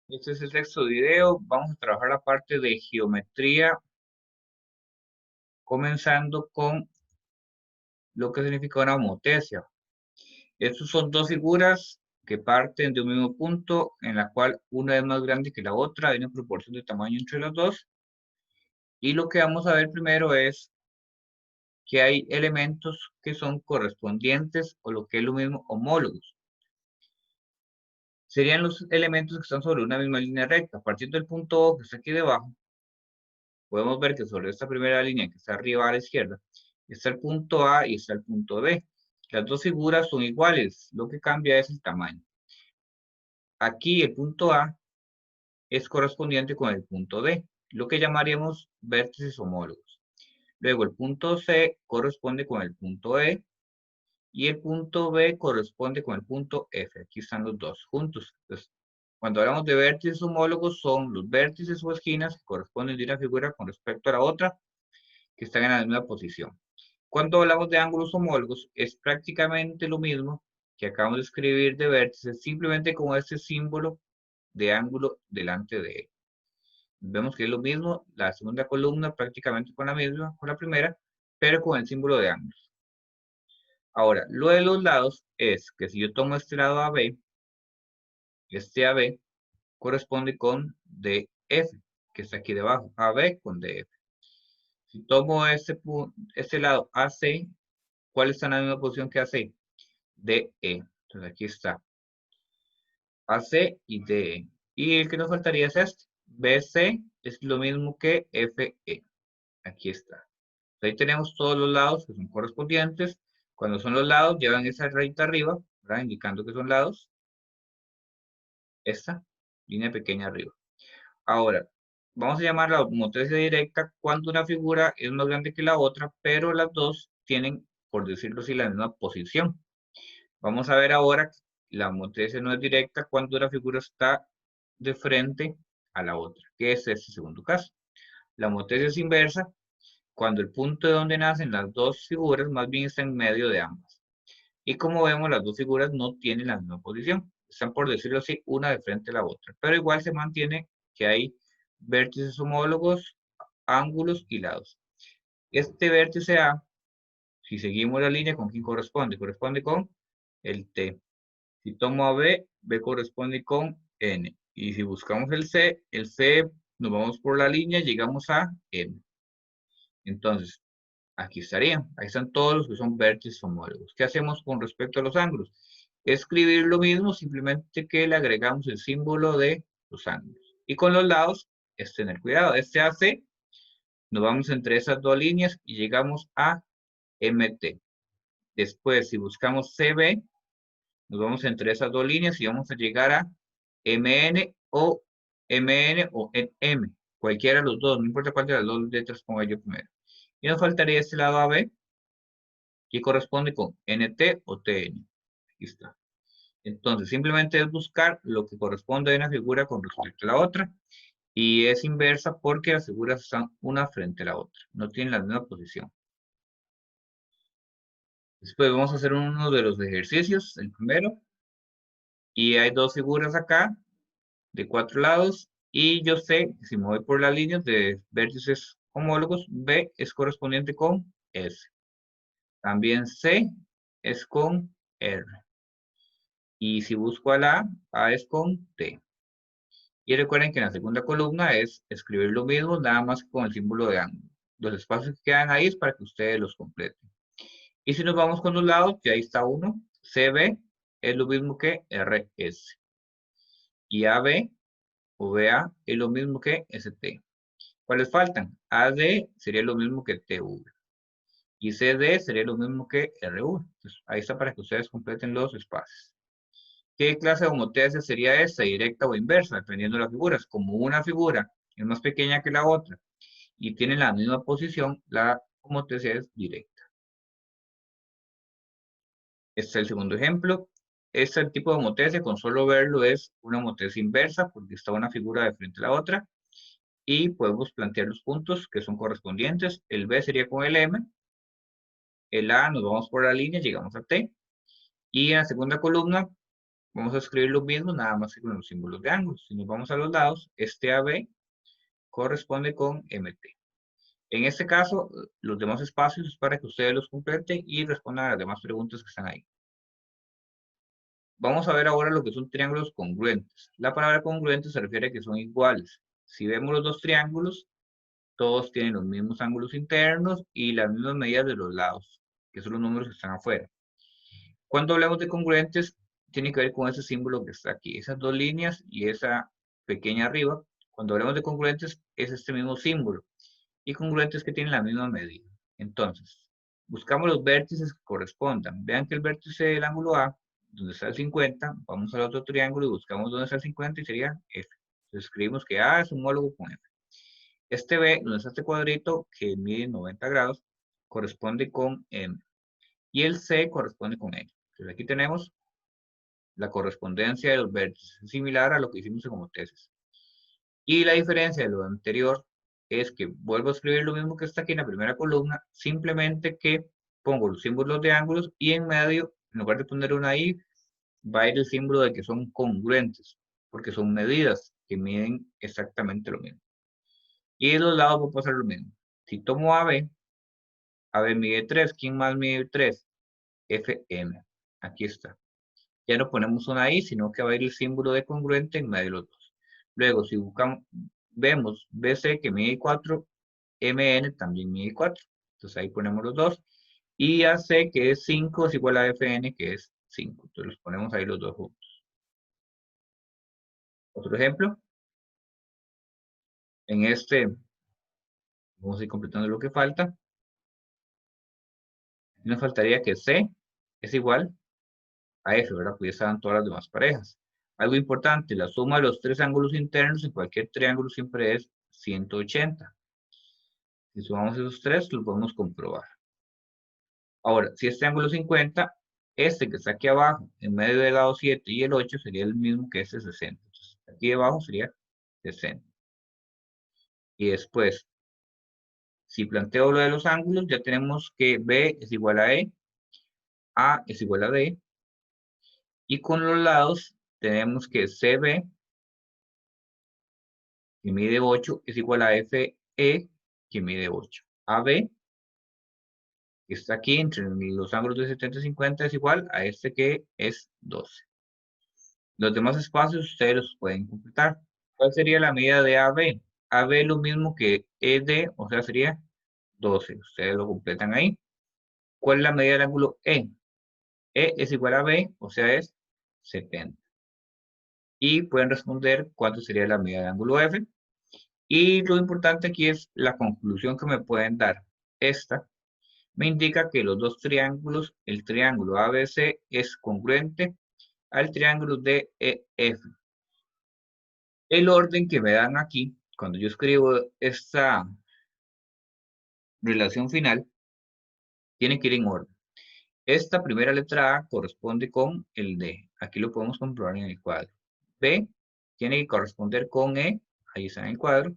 Este es el texto de video. Vamos a trabajar la parte de geometría, comenzando con lo que significa una homotesia. Estos son dos figuras que parten de un mismo punto, en la cual una es más grande que la otra, hay una proporción de tamaño entre las dos. Y lo que vamos a ver primero es que hay elementos que son correspondientes o lo que es lo mismo, homólogos. Serían los elementos que están sobre una misma línea recta. Partiendo del punto O que está aquí debajo, podemos ver que sobre esta primera línea que está arriba a la izquierda, está el punto A y está el punto B. Las dos figuras son iguales, lo que cambia es el tamaño. Aquí el punto A es correspondiente con el punto D, lo que llamaríamos vértices homólogos. Luego el punto C corresponde con el punto E y el punto B corresponde con el punto F. Aquí están los dos juntos. Entonces, cuando hablamos de vértices homólogos, son los vértices o esquinas que corresponden de una figura con respecto a la otra, que están en la misma posición. Cuando hablamos de ángulos homólogos, es prácticamente lo mismo que acabamos de escribir de vértices, simplemente con este símbolo de ángulo delante de él. Vemos que es lo mismo, la segunda columna prácticamente con la misma, con la primera, pero con el símbolo de ángulos. Ahora, lo de los lados es que si yo tomo este lado AB, este AB corresponde con DF, que está aquí debajo, AB con DF. Si tomo este lado AC, ¿cuál está en la misma posición que AC? DE. Entonces aquí está AC y DE. Y el que nos faltaría es este. BC es lo mismo que FE. Aquí está. Ahí tenemos todos los lados que son correspondientes. Cuando son los lados, llevan esa rayita arriba, ¿verdad? Indicando que son lados. Esta línea pequeña arriba. Ahora, vamos a llamar la homotesia directa cuando una figura es más grande que la otra, pero las dos tienen, por decirlo así, la misma posición. Vamos a ver ahora que la homotesia no es directa cuando una figura está de frente a la otra, que es este segundo caso. La homotesia es inversa cuando el punto de donde nacen las dos figuras más bien está en medio de ambas. Y como vemos, las dos figuras no tienen la misma posición. Están, por decirlo así, una de frente a la otra. Pero igual se mantiene que hay vértices homólogos, ángulos y lados. Este vértice A, si seguimos la línea, ¿con quién corresponde? Corresponde con el T. Si tomo a B, B corresponde con N. Y si buscamos el C nos vamos por la línea, llegamos a M. Entonces, aquí estarían. Ahí están todos los que son vértices homólogos. ¿Qué hacemos con respecto a los ángulos? Escribir lo mismo, simplemente que le agregamos el símbolo de los ángulos. Y con los lados, es tener cuidado. Este AC, nos vamos entre esas dos líneas y llegamos a MT. Después, si buscamos CB, nos vamos entre esas dos líneas y vamos a llegar a MN o M. Cualquiera de los dos, no importa cuál de las dos letras ponga yo primero. Y nos faltaría este lado AB, que corresponde con NT o TN. Aquí está. Entonces, simplemente es buscar lo que corresponde a una figura con respecto a la otra. Y es inversa porque las figuras están una frente a la otra. No tienen la misma posición. Después vamos a hacer uno de los ejercicios, el primero. Y hay dos figuras acá de cuatro lados. Y yo sé que si me voy por las líneas de vértices homólogos, B es correspondiente con S. También C es con R. Y si busco a la A es con T. Y recuerden que en la segunda columna es escribir lo mismo, nada más con el símbolo de ángulo. Los espacios que quedan ahí es para que ustedes los completen. Y si nos vamos con los lados, ya ahí está uno. CB es lo mismo que RS. Y AB o BA es lo mismo que ST. ¿Cuáles faltan? AD sería lo mismo que TV. Y CD sería lo mismo que RU. Entonces, ahí está para que ustedes completen los espacios. ¿Qué clase de homotesia sería esta? ¿Directa o inversa? Dependiendo de las figuras. Como una figura es más pequeña que la otra y tiene la misma posición, la homotesia es directa. Este es el segundo ejemplo. Este es el tipo de homotesia, con solo verlo es una homotesia inversa porque está una figura de frente a la otra. Y podemos plantear los puntos que son correspondientes. El B sería con el M. El A nos vamos por la línea, llegamos a T. Y en la segunda columna Vamos a escribir lo mismo, nada más que con los símbolos de ángulos. Si nos vamos a los lados, este AB corresponde con MT. En este caso, los demás espacios es para que ustedes los completen y respondan a las demás preguntas que están ahí. Vamos a ver ahora lo que son triángulos congruentes. La palabra congruente se refiere a que son iguales. Si vemos los dos triángulos, todos tienen los mismos ángulos internos y las mismas medidas de los lados, que son los números que están afuera. Cuando hablamos de congruentes, tiene que ver con ese símbolo que está aquí, esas dos líneas y esa pequeña arriba. Cuando hablamos de congruentes, es este mismo símbolo. Y congruentes que tienen la misma medida. Entonces, buscamos los vértices que correspondan. Vean que el vértice del ángulo A, donde está el 50, vamos al otro triángulo y buscamos donde está el 50 y sería F. Entonces escribimos que A es homólogo con F. Este B, donde está este cuadrito, que mide 90 grados, corresponde con M. Y el C corresponde con N. Entonces aquí tenemos la correspondencia de los vértices, similar a lo que hicimos en homotesis. Y la diferencia de lo anterior es que vuelvo a escribir lo mismo que está aquí en la primera columna, simplemente que pongo los símbolos de ángulos y en medio, en lugar de poner una I, va a ir el símbolo de que son congruentes, porque son medidas que miden exactamente lo mismo. Y de los lados va a pasar lo mismo. Si tomo AB mide 3. ¿Quién más mide 3? FM. Aquí está. Ya no ponemos una I, sino que va a ir el símbolo de congruente en medio de los dos. Luego, si buscamos, vemos BC que mide 4, MN también mide 4. Entonces ahí ponemos los dos. Y AC que es 5 es igual a FN que es 5. Entonces los ponemos ahí los dos juntos. Otro ejemplo. En este, vamos a ir completando lo que falta. Nos faltaría que C es igual a F, ¿verdad? Pues ya estaban todas las demás parejas. Algo importante, la suma de los tres ángulos internos en cualquier triángulo siempre es 180. Si sumamos esos tres, los podemos comprobar. Ahora, si este ángulo es 50, este que está aquí abajo, en medio del lado 7 y el 8, sería el mismo que este 60. Entonces, aquí debajo sería 60. Y después, si planteo lo de los ángulos, ya tenemos que B es igual a E, A es igual a D, y con los lados tenemos que CB, que mide 8, es igual a FE, que mide 8. AB, que está aquí entre los ángulos de 70 y 50, es igual a este que es 12. Los demás espacios ustedes los pueden completar. ¿Cuál sería la medida de AB? AB es lo mismo que ED, o sea, sería 12. Ustedes lo completan ahí. ¿Cuál es la medida del ángulo E? E es igual a B, o sea, es 70. Y pueden responder cuánto sería la medida del ángulo F. Y lo importante aquí es la conclusión que me pueden dar. Esta me indica que los dos triángulos, el triángulo ABC es congruente al triángulo DEF. El orden que me dan aquí, cuando yo escribo esta relación final, tiene que ir en orden. Esta primera letra A corresponde con el D. Aquí lo podemos comprobar en el cuadro. B tiene que corresponder con E. Ahí está en el cuadro.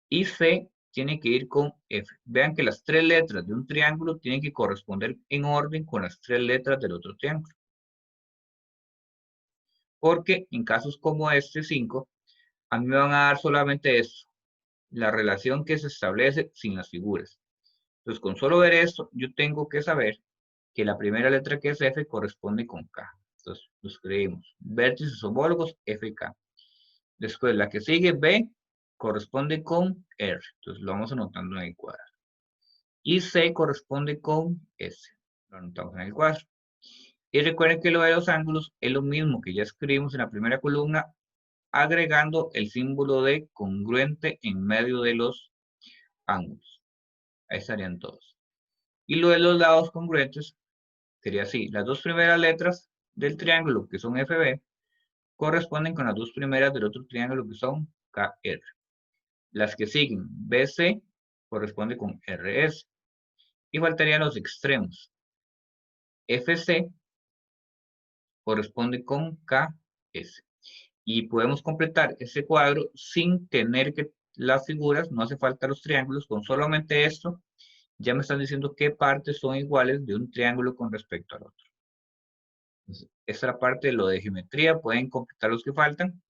Y C tiene que ir con F. Vean que las tres letras de un triángulo tienen que corresponder en orden con las tres letras del otro triángulo. Porque en casos como este 5, a mí me van a dar solamente esto, la relación que se establece sin las figuras. Entonces, con solo ver esto, yo tengo que saber que la primera letra que es F corresponde con K. Entonces, lo escribimos. Vértices homólogos F y K. Después, la que sigue, B, corresponde con R. Entonces, lo vamos anotando en el cuadro. Y C corresponde con S. Lo anotamos en el cuadro. Y recuerden que lo de los ángulos es lo mismo que ya escribimos en la primera columna, agregando el símbolo de congruente en medio de los ángulos. Ahí estarían todos. Y lo de los lados congruentes sería así. Las dos primeras letras del triángulo, que son FB, corresponden con las dos primeras del otro triángulo, que son KR. Las que siguen, BC, corresponde con RS. Y faltarían los extremos. FC corresponde con KS. Y podemos completar ese cuadro sin tener que las figuras, no hace falta los triángulos, con solamente esto, ya me están diciendo qué partes son iguales de un triángulo con respecto al otro. Esta es la parte de lo de geometría, pueden completar los que faltan.